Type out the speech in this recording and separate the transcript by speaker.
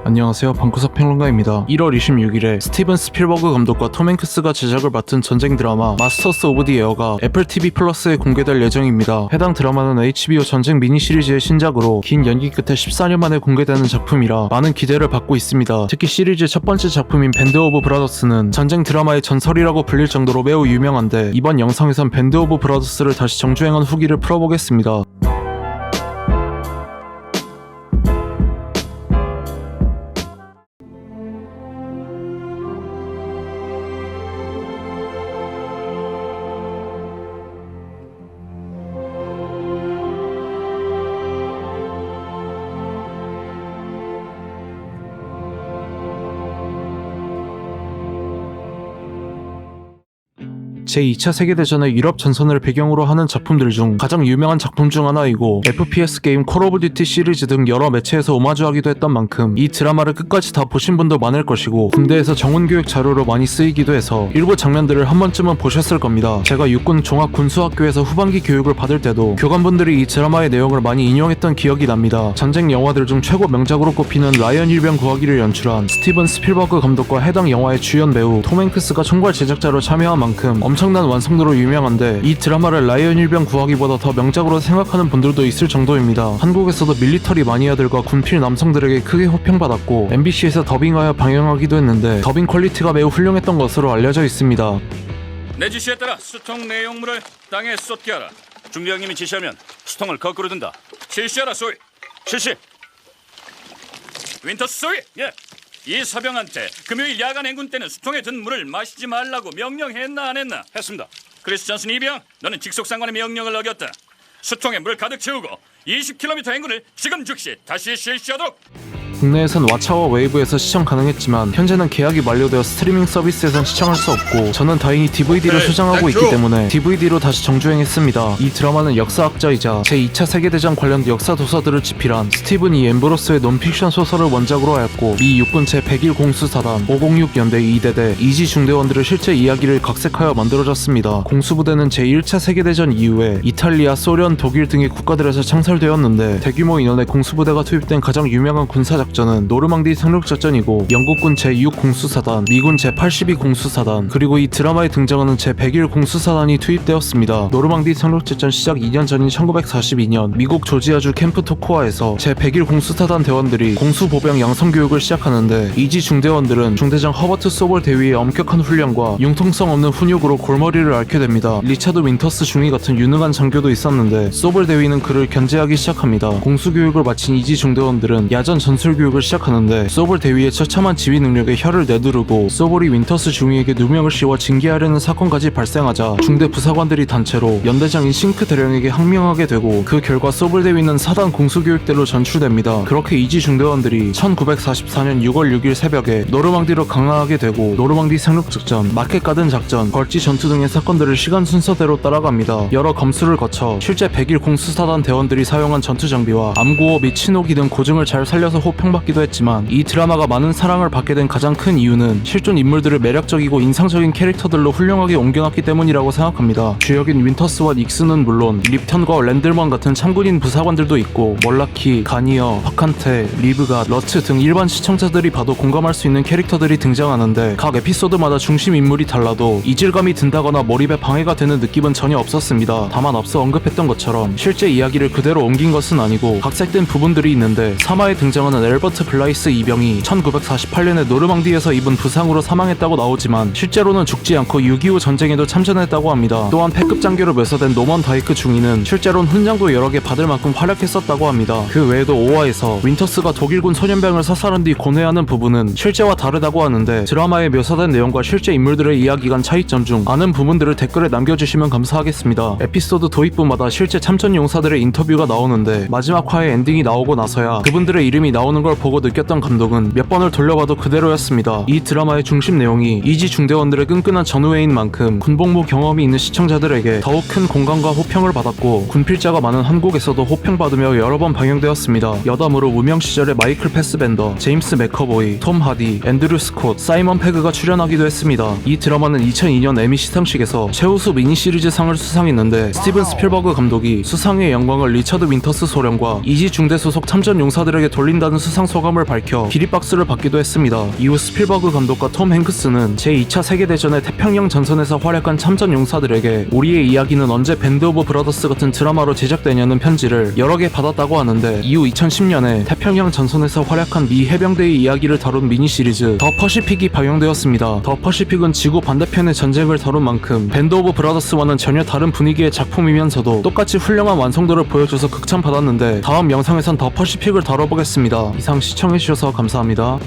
Speaker 1: 안녕하세요, 방구석 평론가입니다. 1월 26일에 스티븐 스필버그 감독과 톰 행크스가 제작을 맡은 전쟁 드라마 마스터스 오브 디 에어가 애플 TV 플러스에 공개될 예정입니다. 해당 드라마는 HBO 전쟁 미니 시리즈의 신작으로 긴 연기 끝에 14년 만에 공개되는 작품이라 많은 기대를 받고 있습니다. 특히 시리즈 첫 번째 작품인 밴드 오브 브라더스는 전쟁 드라마의 전설이라고 불릴 정도로 매우 유명한데, 이번 영상에선 밴드 오브 브라더스를 다시 정주행한 후기를 풀어보겠습니다. 제2차 세계대전의 유럽 전선을 배경으로 하는 작품들 중 가장 유명한 작품 중 하나이고, FPS 게임 콜 오브 듀티 시리즈 등 여러 매체에서 오마주하기도 했던 만큼 이 드라마를 끝까지 다 보신 분도 많을 것이고, 군대에서 정훈교육 자료로 많이 쓰이기도 해서 일부 장면들을 한 번쯤은 보셨을 겁니다. 제가 육군 종합군수학교에서 후반기 교육을 받을 때도 교관분들이 이 드라마의 내용을 많이 인용했던 기억이 납니다. 전쟁 영화들 중 최고 명작으로 꼽히는 라이언 일병 구하기를 연출한 스티븐 스필버그 감독과 해당 영화의 주연 배우 톰 행크스가 총괄 제작자로 참여한 만큼 엄청난 완성도로 유명한데, 이 드라마를 라이언 일병 구하기보다 더 명작으로 생각하는 분들도 있을 정도입니다. 한국에서도 밀리터리 마니아들과 군필 남성들에게 크게 호평받았고, MBC에서 더빙하여 방영하기도 했는데 더빙 퀄리티가 매우 훌륭했던 것으로 알려져 있습니다.
Speaker 2: 내 지시에 따라 수통 내용물을 땅에 쏟게 하라. 중대장님이 지시하면 수통을 거꾸로 든다. 실시하라, 소위. 실시. 윈터스, 소위. 예. 이 사병한테 금요일 야간 행군 때는 수통에 든 물을 마시지 말라고 명령했나 안 했나? 했습니다. 크리스 존슨 이병, 너는 직속상관의 명령을 어겼다. 수통에 물 가득 채우고 20km 행군을 지금 즉시 다시 실시하도록.
Speaker 1: 국내에선 왓챠와 웨이브에서 시청 가능했지만 현재는 계약이 만료되어 스트리밍 서비스에선 시청할 수 없고, 저는 다행히 DVD로 소장하고 있기 때문에 DVD로 다시 정주행했습니다. 이 드라마는 역사학자이자 제2차 세계대전 관련 역사 도서들을 집필한 스티븐 E. 엠브로스의 논픽션 소설을 원작으로 하였고, 미 육군 제101 공수사단 506 연대 2대대 이지 중대원들의 실제 이야기를 각색하여 만들어졌습니다. 공수부대는 제1차 세계대전 이후에 이탈리아, 소련, 독일 등의 국가들에서 창설되었는데, 대규모 인원의 공수부대가 투입된 가장 유명한 군사작전은 노르망디 상륙작전이고, 영국군 제6 공수사단, 미군 제82 공수사단, 그리고 이 드라마에 등장하는 제101 공수사단이 투입되었습니다. 노르망디 상륙작전 시작 2년 전인 1942년 미국 조지아주 캠프 토코아에서 제101 공수사단 대원들이 공수보병 양성교육을 시작하는데, 이지 중대원들은 중대장 허버트 소벌 대위의 엄격한 훈련과 융통성 없는 훈육으로 골머리를 앓게 됩니다. 리차드 윈터스 중위 같은 유능한 장교도 있었는데 소벌 대위는 그를 견제하기 시작합니다. 공수교육을 마친 이지 중대원들은 야전 전술 교육을 시작하는데, 소벌 대위의 처참한 지휘 능력에 혀를 내두르고 소벌이 윈터스 중위에게 누명을 씌워 징계하려는 사건까지 발생하자 중대 부사관들이 단체로 연대장인 싱크 대령에게 항명하게 되고, 그 결과 소벌 대위는 사단 공수교육대로 전출됩니다. 그렇게 이지 중대원들이 1944년 6월 6일 새벽에 노르망디로 강화하게 되고, 노르망디 상륙작전, 마켓 가든 작전, 걸지 전투 등의 사건들을 시간 순서대로 따라갑니다. 여러 검수를 거쳐 실제 101 공수사단 대원들이 사용한 전투 장비와 암구호 및 신호기 등 고증을 잘 살려서 호평받기도 했지만, 이 드라마가 많은 사랑을 받게 된 가장 큰 이유는 실존 인물들을 매력적이고 인상적인 캐릭터들로 훌륭하게 옮겨놨기 때문이라고 생각합니다. 주역인 윈터스와 닉슨은 물론 립턴과 랜들먼 같은 참군인 부사관들도 있고, 멀라키, 가니어, 화칸테, 리브가, 러츠 등 일반 시청자들이 봐도 공감할 수 있는 캐릭터들이 등장하는데, 각 에피소드마다 중심 인물이 달라도 이질감이 든다거나 몰입에 방해가 되는 느낌은 전혀 없었습니다. 다만 앞서 언급했던 것처럼 실제 이야기를 그대로 옮긴 것은 아니고 각색된 부분들이 있는데, 3화에 등장하는 엘버트 블라이스 이병이 1948년에 노르망디에서 입은 부상으로 사망했다고 나오지만 실제로는 죽지 않고 6.25 전쟁에도 참전했다고 합니다. 또한 패급 장교로 묘사된 노먼 다이크 중위는 실제로는 훈장도 여러 개 받을 만큼 활약했었다고 합니다. 그 외에도 5화에서 윈터스가 독일군 소년병을 사살한 뒤 고뇌하는 부분은 실제와 다르다고 하는데, 드라마에 묘사된 내용과 실제 인물들의 이야기 간 차이점 중 아는 부분들을 댓글에 남겨주시면 감사하겠습니다. 에피소드 도입부마다 실제 참전 용사들의 인터뷰가 나오는데, 마지막 화에 엔딩이 나오고 나서야 그분들의 이름이 나오는 걸 보고 느꼈던 감동은 몇 번을 돌려봐도 그대로였습니다. 이 드라마의 중심 내용이 이지 중대원들의 끈끈한 전우회인 만큼 군복무 경험이 있는 시청자들에게 더욱 큰 공감과 호평을 받았고, 군필자가 많은 한국에서도 호평받으며 여러 번 방영되었습니다. 여담으로 무명 시절에 마이클 패스벤더, 제임스 맥커보이, 톰 하디, 앤드류 스콧, 사이먼 페그가 출연하기도 했습니다. 이 드라마는 2002년 에미 시상식에서 최우수 미니 시리즈 상을 수상했는데, 스티븐 스필버그 감독이 수상의 영광을 리처드 윈터스 소령과 이지 중대 소속 참전 용사들에게 돌린다는 수상 수상 소감을 밝혀 기립박수를 받기도 했습니다. 이후 스필버그 감독과 톰 행크스는 제2차 세계대전의 태평양 전선에서 활약한 참전 용사들에게 우리의 이야기는 언제 밴드 오브 브라더스 같은 드라마로 제작되냐는 편지를 여러 개 받았다고 하는데, 이후 2010년에 태평양 전선에서 활약한 미 해병대의 이야기를 다룬 미니 시리즈 더 퍼시픽이 방영되었습니다. 더 퍼시픽은 지구 반대편의 전쟁을 다룬 만큼 밴드 오브 브라더스와는 전혀 다른 분위기의 작품이면서도 똑같이 훌륭한 완성도를 보여줘서 극찬받았는데, 다음 영상에선 더 퍼시픽을 다뤄보겠습니다. 이상 시청해주셔서 감사합니다.